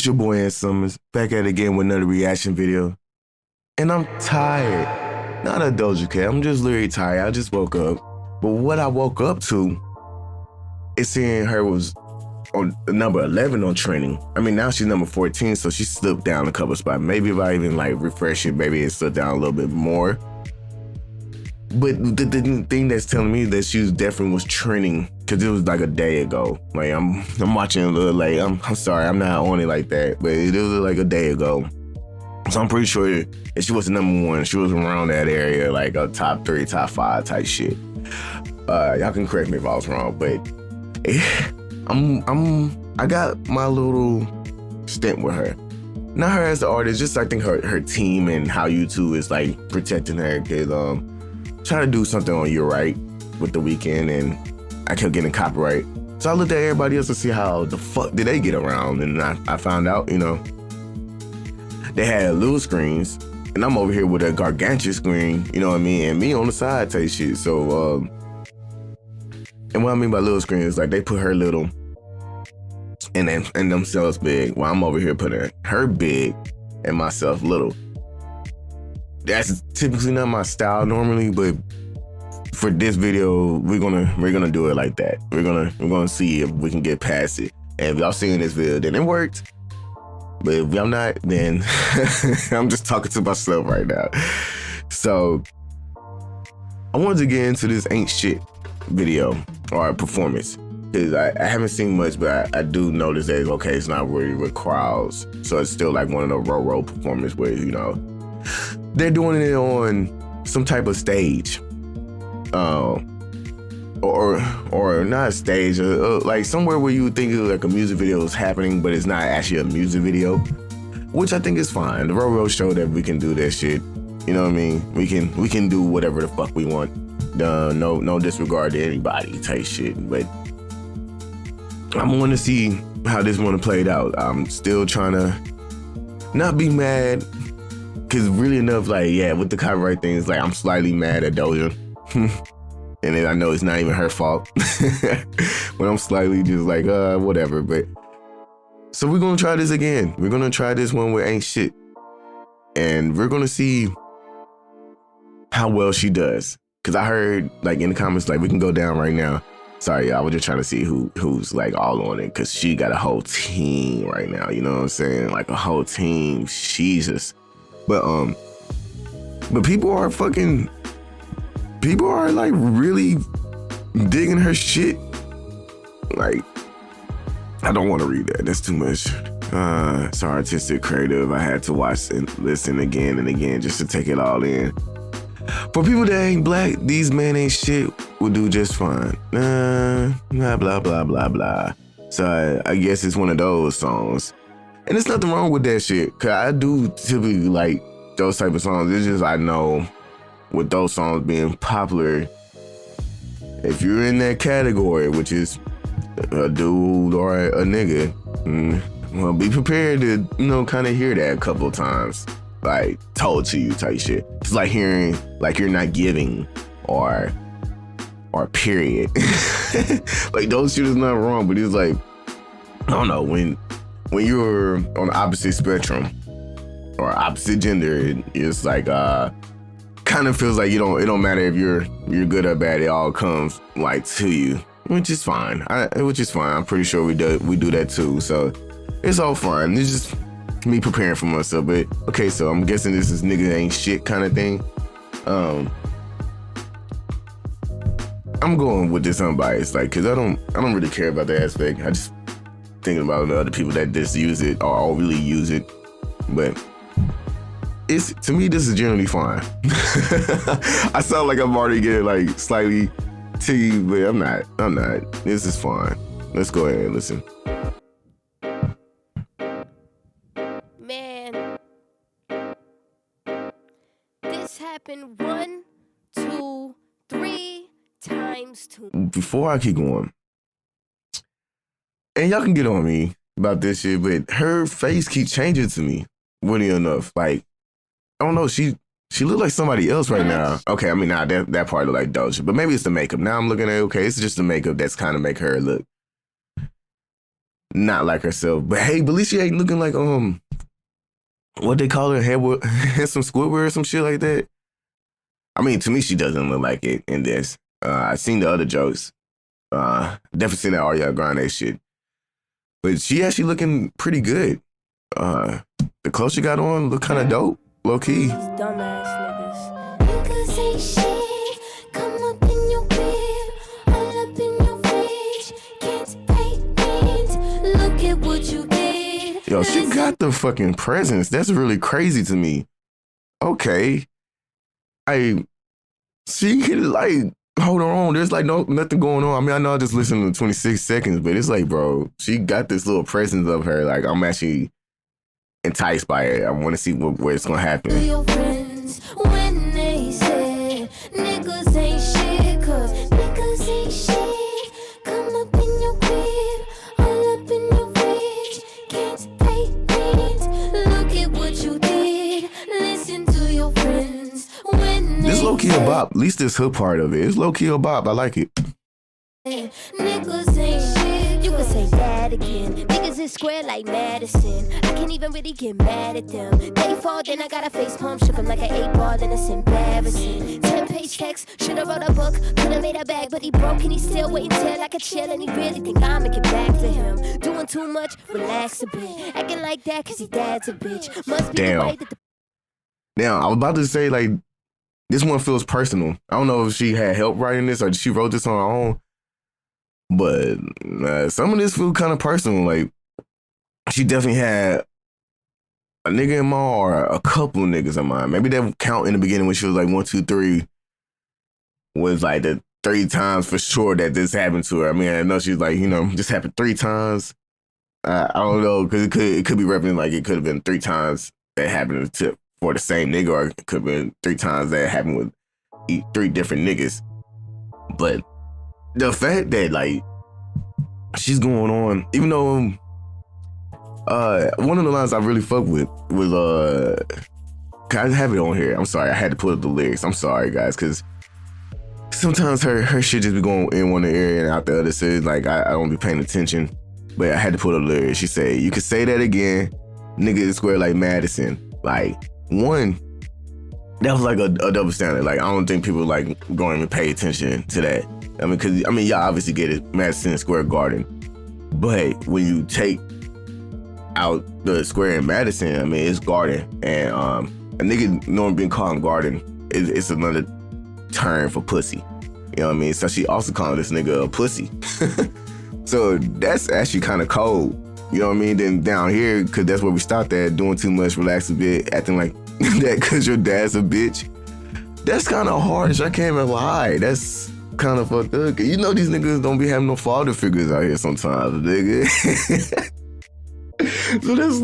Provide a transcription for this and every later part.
It's your boy Ann Summers, back at it again with another reaction video. And I'm tired. Not a Doja Cat, I'm just literally tired. I just woke up. But what I woke up to is seeing her was on number 11 on trending. I mean, now she's number 14, so she slipped down a couple spots. Maybe if I even like refresh it, maybe it slipped down a little bit more. But the thing that's telling me that she definitely was trending, because it was like a day ago. Like I'm watching a little late. I'm sorry, I'm not on it like that, but it was like a day ago. So I'm pretty sure if she wasn't number one, she was around that area, like a top 3, top 5 type shit. Y'all can correct me if I was wrong, but I got my little stint with her. Not her as the artist, just I think her team and how YouTube is like protecting her, because trying to do something on Your Right with The Weeknd, and I kept getting copyright. So I looked at everybody else to see how the fuck did they get around, and I found out, you know, they had little screens, and I'm over here with a gargantuan screen, you know what I mean, and me on the side type shit. So, and what I mean by little screen is like they put her little and themselves big, while I'm over here putting her big and myself little. That's typically not my style normally, but for this video, we're gonna do it like that. We're gonna see if we can get past it. And if y'all seen this video, then it worked. But if y'all not, then I'm just talking to myself right now. So I wanted to get into this Ain't Shit video or performance, because I haven't seen much, but I do notice that okay, it's not really with crowds, so it's still like one of the row performance where, you know, they're doing it on some type of stage, or not a stage, like somewhere where you would think like a music video is happening, but it's not actually a music video, which I think is fine. The row show that we can do that shit. You know what I mean? We can do whatever the fuck we want. No disregard to anybody type shit. But I'm wanting to see how this one played out. I'm still trying to not be mad. Cause really enough, like, yeah, with the copyright things, like I'm slightly mad at Doja. And then I know it's not even her fault. But I'm slightly just like, whatever. But so we're gonna try this again. We're gonna try this one with Ain't Shit. And we're gonna see how well she does. Cause I heard like in the comments, like we can go down right now. Sorry, I was just trying to see who's like all on it. Cause she got a whole team right now. You know what I'm saying? Like a whole team. Jesus. But people are like really digging her shit. Like, I don't want to read that. That's too much. It's artistic, creative. I had to watch and listen again and again just to take it all in. For people that ain't black, these men ain't shit will do just fine. Blah, blah, blah, blah, blah. So I guess it's one of those songs. And there's nothing wrong with that shit, cause I do typically like those type of songs. It's just I know with those songs being popular, if you're in that category, which is a dude or a nigga, well, be prepared to, you know, kind of hear that a couple of times, like told to you type shit. It's like hearing like You're Not Giving or period. Like those shit is not wrong, but it's like, I don't know, when you're on the opposite spectrum or opposite gender, it's like kind of feels like it don't matter if you're good or bad, it all comes like to you, which is fine. I'm pretty sure we do that too, so it's all fine. It's just me preparing for myself. But okay, so I'm guessing this is nigga ain't shit kind of thing. I'm going with this unbiased, like, cause I don't really care about the aspect. I just thinking about the other people that just use it or all really use it. But to me, this is generally fine. I sound like I'm already getting like slightly tea, but I'm not. This is fine. Let's go ahead and listen. Man, this happened 1, 2, 3 times too. Before I keep going, and y'all can get on me about this shit, but her face keeps changing to me. Funny enough, like, I don't know, she look like somebody else right now. Okay, I mean, nah, that part look like Doja, but maybe it's the makeup. Now I'm looking at, okay, it's just the makeup that's kind of make her look not like herself. But hey, at least she ain't looking like what they call her, handsome Squidward or some shit like that. I mean, to me, she doesn't look like it in this. I've seen the other jokes. Definitely seen that Ariana Grande shit. But she actually looking pretty good. The clothes she got on look kind of dope, low key. These dumbass niggas. Niggas ain't shit. Come up in your crib, all up in your fridge. Can't pay rent. Look at what you did. Yo, she got the fucking presence. That's really crazy to me. Okay. She could like hold her own. There's like nothing going on. I mean, I know I just listened to 26 seconds, but it's like, bro, she got this little presence of her. Like, I'm actually enticed by it. I want to see where it's gonna happen. Your friends when they said niggas ain't shit, cause niggas ain't shit. Come up in your crib, all up in your fridge. Can't pay rent. Look at what you did. Listen to your friends when This low key a bop. At least this hood part of it. It's low key a bop. I like it. niggas ain't shit. You can say that again. Niggas is square like Madison. I can't even really get mad at them. They fall, then I got a face palm, shook him like an 8-ball, and it's embarrassing. 10-page text, should've wrote a book, could've made a bag, but he broke and he's still waiting till I could chill, and he really think I'ma get back to him. Doing too much, relax a bit. Acting like that, cause his dad's a bitch. Must be the way that the Now, I was about to say, like, this one feels personal. I don't know if she had help writing this or she wrote this on her own, but some of this feels kind of personal. Like, she definitely had a nigga in mind or a couple of niggas in mind. Maybe that count in the beginning when she was like 1, 2, 3 was like the 3 times for sure that this happened to her. I mean, I know she's like, this happened 3 times. I don't know, because it could be representing like it could have been 3 times that happened for the same nigga, or it could have been 3 times that happened with 3 different niggas. But the fact that like she's going on, even though one of the lines I really fuck with was I have it on here. I'm sorry, I had to put up the lyrics. I'm sorry, guys, because sometimes her shit just be going in one area and out the other. So it's like I don't be paying attention. But I had to put up the lyrics. She said, "You can say that again, nigga is square like Madison." Like, one, that was like a double standard. Like, I don't think people like going and pay attention to that. I mean, because y'all obviously get it, Madison Square Garden. But when you take out the square in Madison, I mean, it's garden. And a nigga normally been calling garden, it's another term for pussy. You know what I mean? So she also called this nigga a pussy. So that's actually kind of cold. You know what I mean? Then down here, because that's where we stopped at, doing too much, relax a bit, acting like that because your dad's a bitch. That's kind of harsh. I can't even lie. That's kind of fucked up. You know these niggas don't be having no father figures out here sometimes, nigga. So that's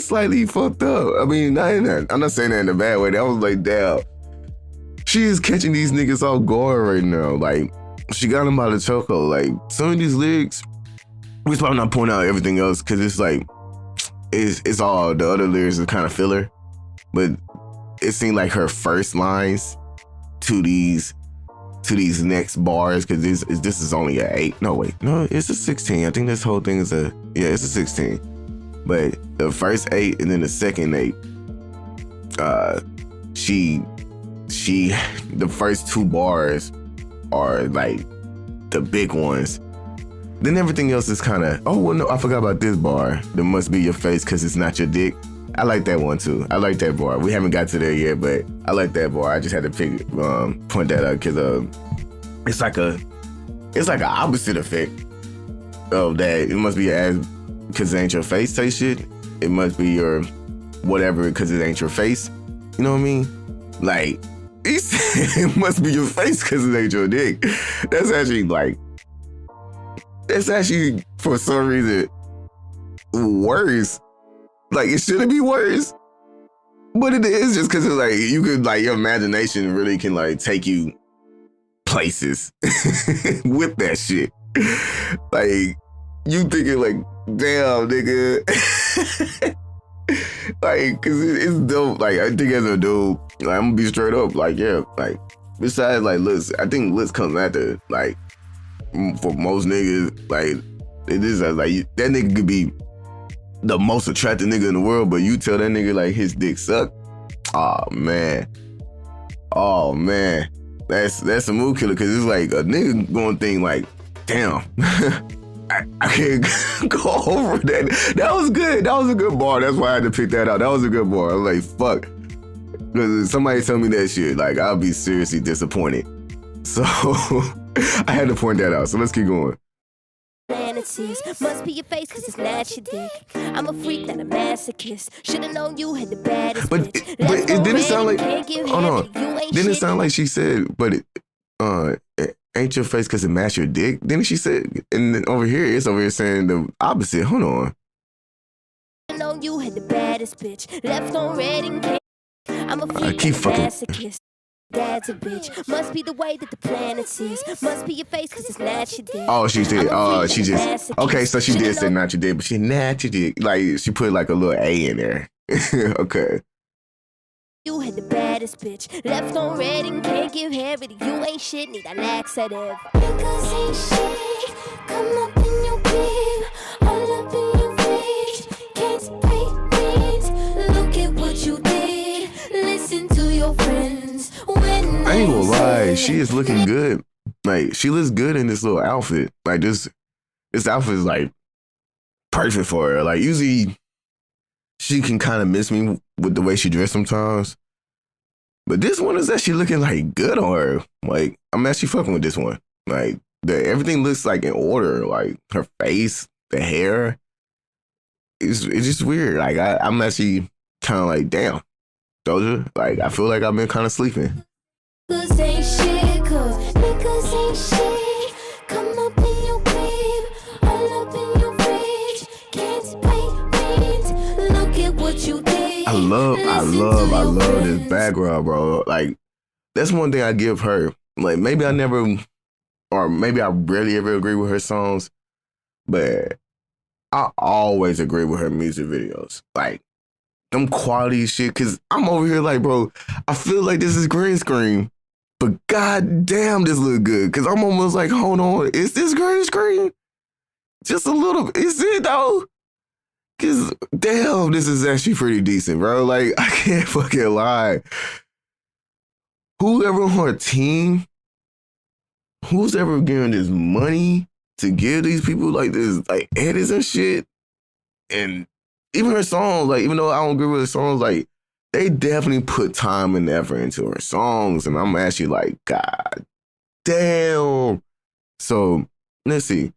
slightly fucked up. I mean, I'm not saying that in a bad way. That was like, damn. She is catching these niggas off guard right now. Like, she got him by the chokehold. Like, some of these lyrics, we're probably not pointing out everything else because it's like, it's all the other lyrics are kind of filler. But it seemed like her first lines to these next bars, because this is only a 8. No, wait. No, it's a 16. I think this whole thing is it's a 16. But the first 8 and then the second 8, the first 2 bars are like the big ones. Then everything else is kind of, oh, well, no, I forgot about this bar. There must be your face because it's not your dick. I like that one too. I like that bar. We haven't got to there yet, but I like that bar. I just had to point that out because it's like an opposite effect of that. It must be your ass because it ain't your face type shit. It must be your whatever because it ain't your face. You know what I mean? Like, he said it must be your face because it ain't your dick. That's actually for some reason worse. Like, it shouldn't be worse, but it is just because it's like you could, like, your imagination really can like take you places with that shit. Like, you thinking like, damn, nigga. Like, cause it's dope. Like, I think as a dude, like, I'm gonna be straight up. Like, yeah, like, besides like looks, I think looks comes after. Like, for most niggas, like, It is like that nigga could be the most attractive nigga in the world, but you tell that nigga like his dick suck. Oh man, that's a mood killer because it's like a nigga gonna think like, damn, I can't go over that. That was good. That was a good bar. That's why I had to pick that out. That was a good bar. I was like, fuck, because if somebody tell me that shit, like I'll be seriously disappointed. So I had to point that out. So let's keep going. Must be your face cause it's not your dick. I'm a freak, not a masochist. Should've known you had the baddest but bitch. It didn't sound like, hold on, didn't it sound like she said, but it ain't your face cause it match your dick? Didn't she say, and then over here saying the opposite. Hold on. Should've known you had the baddest bitch. Left on red and came. I'm a freak, keep not a fucking masochist. Dad's a bitch. Must be the way that the planet is. Must be your face cause it's not your dick. Oh, she did. Oh, she just. Okay, so she did say not your dick, but she not your dick. Like she put like a little A in there. Okay. You had the baddest bitch. Left on red and can't give hair, but you ain't shit. Need a laxative. Niggas ain't shit. Come up in your crib, all up in your fridge. Can't pay rent. Look at what you did. Listen to your friends. I ain't gonna lie, she is looking good. Like she looks good in this little outfit. Like this outfit is like perfect for her. Like usually she can kind of miss me with the way she dressed sometimes, but this one is actually looking like good on her. Like I'm actually fucking with this one. Like everything looks like in order. Like her face, the hair. It's just weird. Like I'm actually kind of like, damn, Doja. Like I feel like I've been kind of sleeping. Niggas ain't shit, cause niggas ain't shit. Come up in your crib, all up in your fridge. Can't pay rent. Look at what you did. I love this background, bro. Like that's one thing I give her. Like maybe I never, or maybe I rarely ever agree with her songs, but I always agree with her music videos. Like them quality shit, cause I'm over here like, bro, I feel like this is green screen. But goddamn, this look good. Cause I'm almost like, hold on, is this green screen? Just a little, is it though? Cause damn, this is actually pretty decent, bro. Like I can't fucking lie. Whoever on her team, who's ever giving this money to give these people like this, like edits and shit, and even her songs, like even though I don't agree with her songs, like. They definitely put time and effort into her songs, and I'm actually like, God damn. So let's see.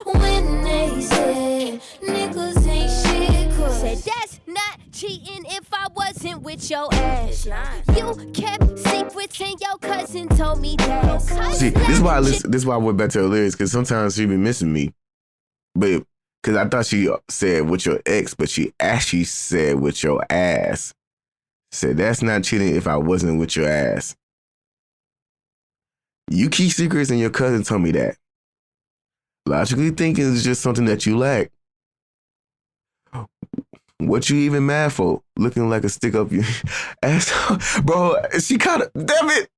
When they say niggas ain't shit, cause said that's not cheating if I wasn't with your ass. You kept secrets and your cousin told me that. See, this is why this is why I went back to her lyrics, because sometimes she be missing me, but. Because I thought she said with your ex, but she actually said with your ass. Said, that's not cheating if I wasn't with your ass. You keep secrets and your cousin told me that. Logically thinking is just something that you lack. What you even mad for? Looking like a stick up your ass. Bro, she kind of, damn it.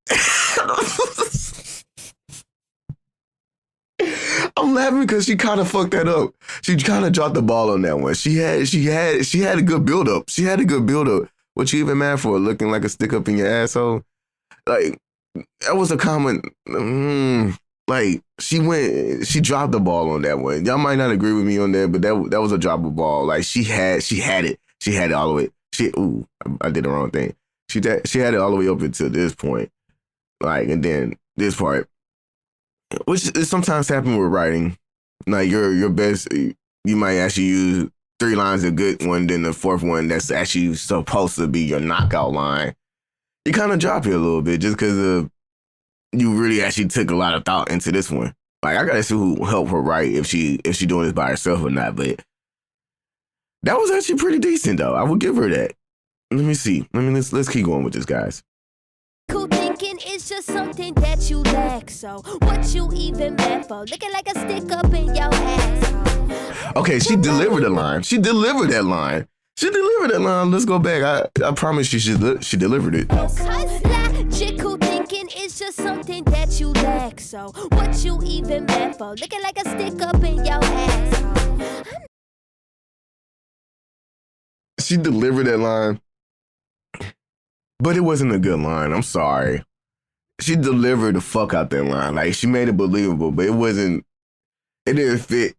I'm laughing because she kind of fucked that up. She kind of dropped the ball on that one. She had a good build up. She had a good build up. What you even mad for? Looking like a stick up in your asshole? Like that was a comment. Like she dropped the ball on that one. Y'all might not agree with me on that, but that was a drop of ball. Like she had it. She had it all the way. I did the wrong thing. She had it all the way up until this point. Like, and then this part. Which is sometimes happen with writing. Like your best, you might actually use 3 lines a good one, then the 4th one that's actually supposed to be your knockout line. You kind of drop it a little bit just because you really actually took a lot of thought into this one. Like I gotta see who helped her write if she doing this by herself or not. But that was actually pretty decent though. I would give her that. Let me see. Let's keep going with this, guys. Cool thinking is just something that you lack. So what you even mad for? Looking like a stick up in your ass. Okay, she delivered the line. She delivered that line. Let's go back. I promise she delivered it. Logical thinking is It's just something that you lack. So what you even mad for? Looking like a stick up in your asshole. She delivered that line, but it wasn't a good line. I'm sorry. She delivered the fuck out that line. Like, she made it believable, but it didn't fit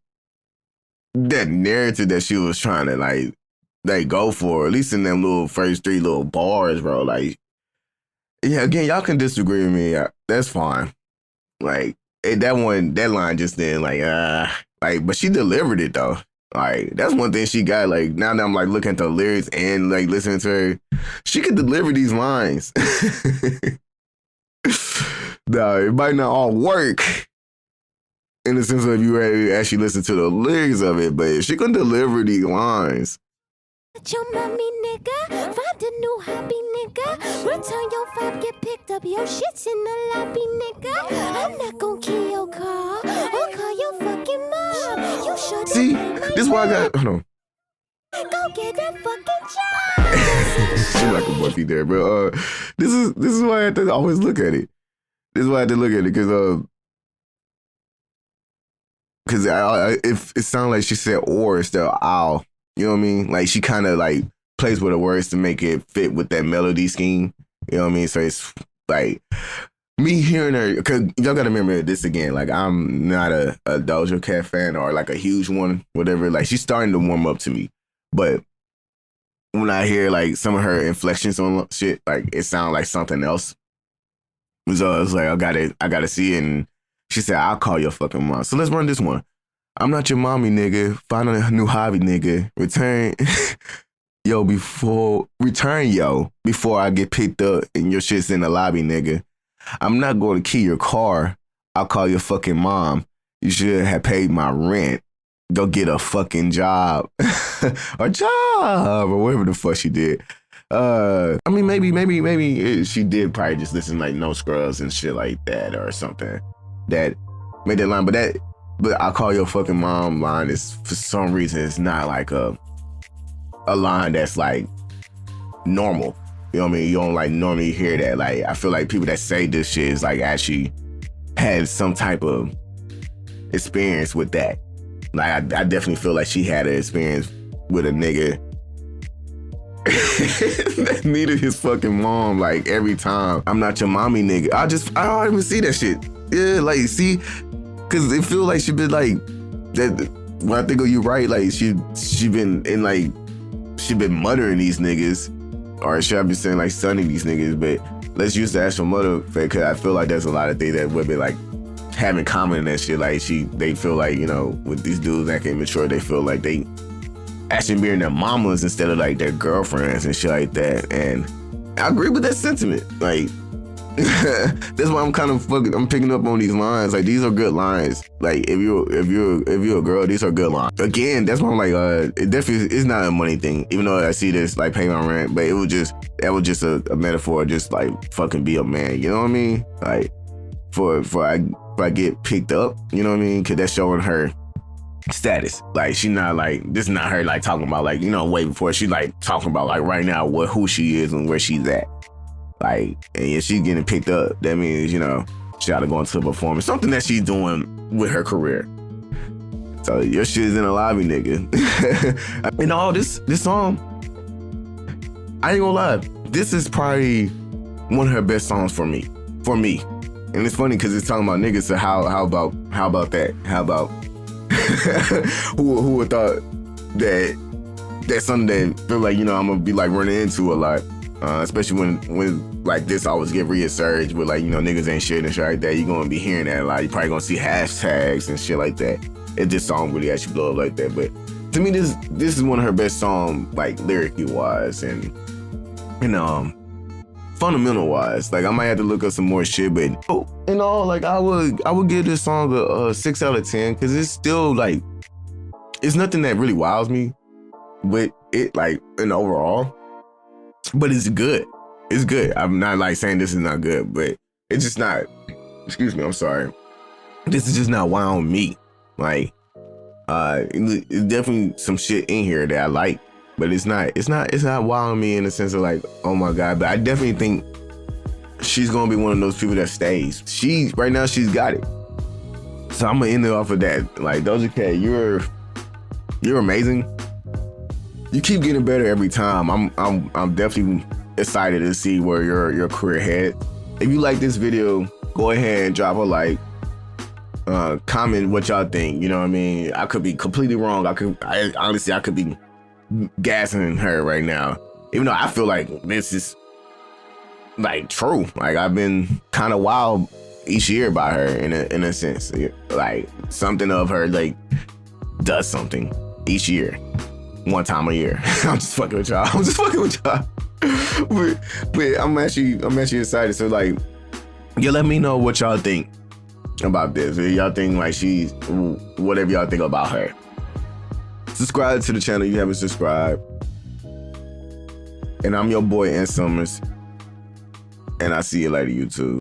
that narrative that she was trying to like go for, at least in them little first 3 little bars, bro. Like, yeah, again, y'all can disagree with me. That's fine. Like, that line just didn't but she delivered it though. Like, that's one thing she got. Like, now that I'm like looking at the lyrics and like listening to her, she could deliver these lines. No, it might not all work in the sense of you actually listen to the lyrics of it, but she can deliver these lines. Your mommy, nigga, find a new hobby, nigga. Return your vibe, get picked up, your shit's in the lobby, nigga. I'm not gonna kill your car or call your fucking mom. You should see. This is why I got. Hold on. Go get a fucking job. She's like a Buffy there, bro. This is why I have to always look at it. This is why I had to look at it because it sounded like she said or instead of I'll. You know what I mean? Like, she kind of like plays with the words to make it fit with that melody scheme. You know what I mean? So it's like me hearing her, because y'all got to remember this again. Like, I'm not a Doja Cat fan or like a huge one, whatever. Like, she's starting to warm up to me. But when I hear like some of her inflections on shit, like, it sounds like something else. So I was like, I gotta see it. And she said, I'll call your fucking mom. So let's run this one. I'm not your mommy, nigga. Find a new hobby, nigga. Return yo before I get picked up and your shit's in the lobby, nigga. I'm not going to key your car. I'll call your fucking mom. You should have paid my rent. Go get a fucking job. or whatever the fuck she did. I mean, maybe she did probably just listen like No Scrubs and shit like that or something that made that line, but I call your fucking mom line is, for some reason, it's not like a line that's like normal. You know what I mean? You don't like normally hear that. Like, I feel like people that say this shit is like actually had some type of experience with that. Like, I definitely feel like she had an experience with a nigga that needed his fucking mom like every time. I'm not your mommy, nigga. I don't even see that shit. Yeah, like, see. Cause it feel like she been like that. When I think of you, right? Like she been in like she been muttering these niggas, or should I be saying like sunning these niggas? But let's use the actual mutter, cause I feel like there's a lot of things that women like have in common in that shit. Like they feel like, you know, with these dudes that can mature, they feel like they actually being their mamas instead of like their girlfriends and shit like that. And I agree with that sentiment. Like. That's why I'm kind of I'm picking up on these lines. Like, these are good lines. Like, if you're a girl, these are good lines. Again, that's why I'm like, it definitely is not a money thing. Even though I see this like pay my rent, but that was just a metaphor, just like fucking be a man. You know what I mean? Like, for I get picked up. You know what I mean? Cause that's showing her status. Like, she not like, this is not her like talking about like, you know, way before. She like talking about like right now who she is and where she's at. Like, and if she's getting picked up, that means, you know, she gotta go into a performance. Something that she's doing with her career. So your shit is in the lobby, nigga. And all this song, I ain't gonna lie, this is probably one of her best songs for me. And it's funny because it's talking about niggas, so how about that? How about who would thought that's something that feel like, you know, I'm gonna be like running into a lot. Especially when like this always get resurged with like, you know, niggas ain't shit and shit like that. You're gonna be hearing that a lot. You're probably gonna see hashtags and shit like that if this song really actually blow up like that. But to me, this is one of her best songs, like lyrically wise and fundamental wise. Like, I might have to look up some more shit, but like I would give this song a 6 out of 10 because it's still like, it's nothing that really wows me with it like in overall. But it's good. It's good. I'm not like saying this is not good, but it's just not. Excuse me. I'm sorry. This is just not wowing me. Like, it's definitely some shit in here that I like, but it's not wowing me in the sense of like, oh my god. But I definitely think she's gonna be one of those people that stays. Right now she's got it. So I'm gonna end it off of that. Like, Doja Cat, you're amazing. You keep getting better every time. I'm definitely excited to see where your career heads. If you like this video, go ahead and drop a like. Comment what y'all think. You know what I mean? I could be completely wrong. Honestly, I could be gassing her right now. Even though I feel like this is like true. Like, I've been kind of wild each year by her in a sense. Like, something of her like does something each year, one time a year. I'm just fucking with y'all. But I'm actually excited. So like, yeah, let me know what y'all think about this. If y'all think like she's whatever y'all think about her. Subscribe to the channel if you haven't subscribed. And I'm your boy N Summers. And I'll see you later, YouTube.